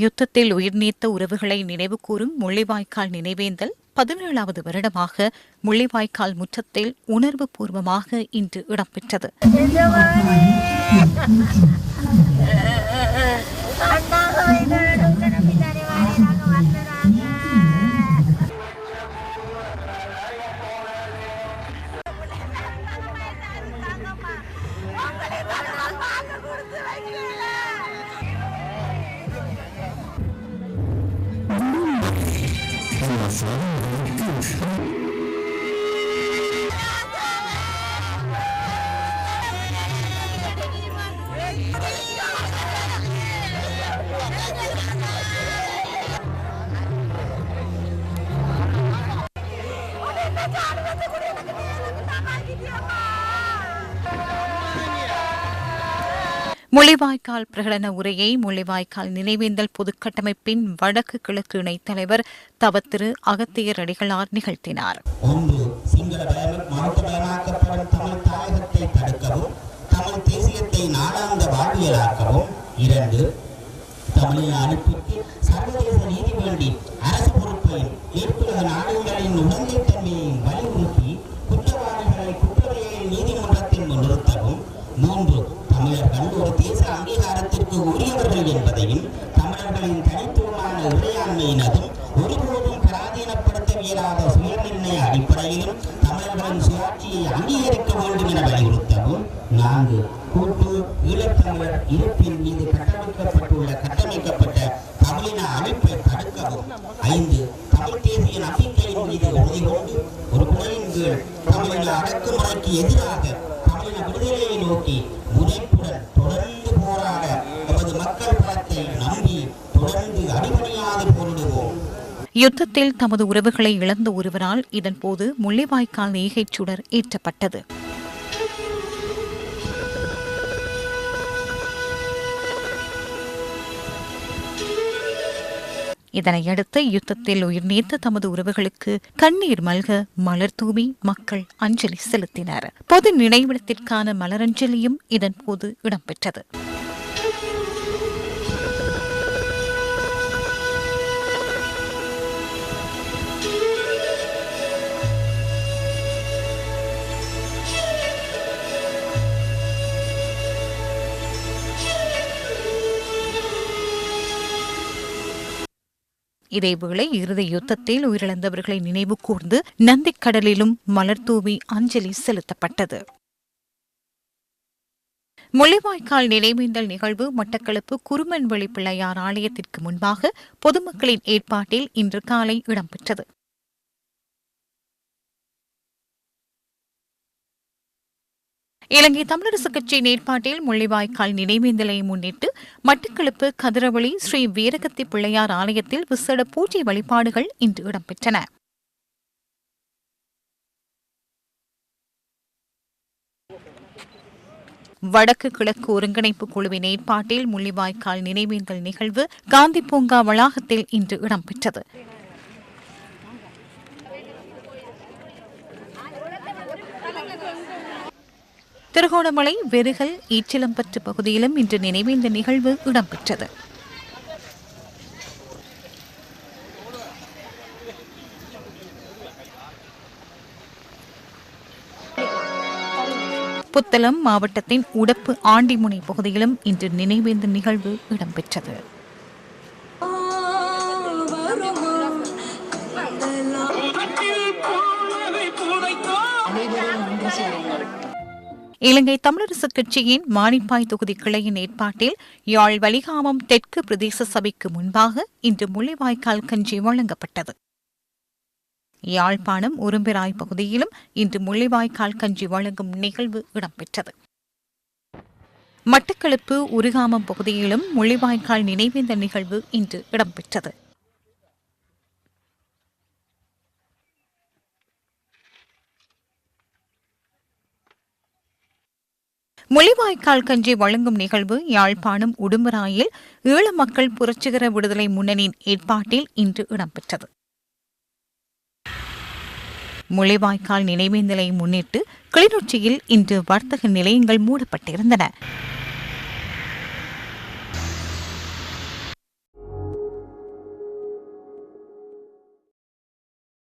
யுத்தத்தில் உயிர்நீத்த உறவுகளை நினைவுகூரும் முள்ளிவாய்க்கால் நினைவேந்தல் 17வது வருடமாக முள்ளிவாய்க்கால் முற்றத்தில் உணர்வு பூர்வமாக இன்று இடம்பெற்றது. முள்ளிவாய்க்கால் பிரகடன உரையை முள்ளிவாய்க்கால் நினைவேந்தல் பொதுக்கட்டமைப்பின் வடக்கு கிழக்கு இணைத் தலைவர் தவத்திரு அகத்தியர் அடிகளார் நிகழ்த்தினார். தமிழ் தேசியத்தை நாடாந்த வாழ்வியலாக்கவும், 2 தமிழின் அனுப்பிற்கு சர்வதேச நீதி வேண்டி அரசு பொறுப்பையும் ஏற்புலக நாடுகளின் உடந்தைத்தன்மையையும் வலியுறுத்தி குற்றவாளிகளை குற்றவியல் நீதிமன்றத்தில் நிறுத்தவும், 3 தமிழர்கள் ஒரு தேச அங்கீகாரத்திற்கு உரியவர்கள் என்பதையும் தமிழர்களின் தனித்துவமான இறையாண்மையினதும் ஒருபோதும் பராதீனப்படுத்த இயலாத சுயநிர்ணய அடிப்படையிலும் தமிழர்களின் சுயாட்சியை அங்கீகரிக்க வேண்டும் என வலியுறுத்தவும், 4 கூட்டு ஈழத்தமிழர் இருப்பின் மீது கட்டமைக்கப்பட்ட தமிழின அமைப்பை தடுக்கவும், 5 தமிழ் தேசிய நம்பிக்கையின் மீது உறுதி கொண்டு ஒரு குறையின் கீழ் தமிழின அடக்குமுறைக்கு எதிராக தமிழின விடுதலையை நோக்கி முனைப்புடன் தொடர்ந்து போராட நமது மக்கள் பலத்தை நம்பி தொடர்ந்து அடிபணியாது போரிடுவோம். யுத்தத்தில் தமது உறவுகளை இழந்த ஒருவரால் இதன்போது முள்ளிவாய்க்கால் ஈகைச் சுடர் ஏற்றப்பட்டது. இதனையடுத்து யுத்தத்தில் உயிர்நீத்த தமது உறவுகளுக்கு கண்ணீர் மல்க மலர் தூவி மக்கள் அஞ்சலி செலுத்தினர். பொது நினைவிடத்திற்கான மலரஞ்சலியும் இதன்போது இடம்பெற்றது. இதேவேளை இறுதி யுத்தத்தில் உயிரிழந்தவர்களை நினைவு கூர்ந்து நந்திக்கடலிலும் மலர் தூவி அஞ்சலி செலுத்தப்பட்டது. முள்ளிவாய்க்கால் நினைவேந்தல் நிகழ்வு மட்டக்களப்பு குருமன்வெளி பிள்ளையார் ஆலயத்திற்கு முன்பாக பொதுமக்களின் ஏற்பாட்டில் இன்று காலை இடம்பெற்றது. இலங்கை தமிழரசுக் கட்சியின் ஏற்பாட்டில் முள்ளிவாய்க்கால் நினைவேந்தலை முன்னிட்டு மட்டக்களப்பு கதிரவழி ஸ்ரீ வீரகத்தி பிள்ளையார் ஆலயத்தில் விசேட பூஜை வழிபாடுகள் இன்று இடம்பெற்றன. வடக்கு கிழக்கு ஒருங்கிணைப்பு குழுவின் ஏற்பாட்டில் முள்ளிவாய்க்கால் நினைவேந்தல் நிகழ்வு காந்தி பூங்கா வளாகத்தில் இன்று இடம்பெற்றது. திருகோணமலை வெறுகல் ஈச்சிலம்பற்று பகுதியிலும் இன்று நினைவேந்த நிகழ்வு இடம்பெற்றது. புத்தளம் மாவட்டத்தின் உடப்பு ஆண்டிமுனை பகுதியிலும் இன்று நினைவேந்த நிகழ்வு இடம்பெற்றது. இலங்கை தமிழரசுக் கட்சியின் மானிப்பாய் தொகுதி கிளையின் ஏற்பாட்டில் யாழ் வலிகாமம் தெற்கு பிரதேச சபைக்கு முன்பாக இன்று முள்ளிவாய்க்கால் கஞ்சி வழங்கப்பட்டது. யாழ்ப்பாணம் உரும்பிராய் பகுதியிலும் இன்று முள்ளிவாய்க்கால் கஞ்சி வழங்கும் நிகழ்வு இடம்பெற்றது. மட்டக்களப்பு உருகாமம் பகுதியிலும் முள்ளிவாய்க்கால் நினைவேந்த நிகழ்வு இன்று இடம்பெற்றது. முள்ளிவாய்க்கால் கஞ்சி வழங்கும் நிகழ்வு யாழ்ப்பாணம் உடும்பராயில் ஈழ மக்கள் புரட்சிகர விடுதலை முன்னணியின் ஏற்பாட்டில் இன்று இடம்பெற்றது. முள்ளிவாய்க்கால் நினைவேந்தலை முன்னிட்டு கிளிநொச்சியில் இன்று வர்த்தக நிலையங்கள் மூடப்பட்டிருந்தன.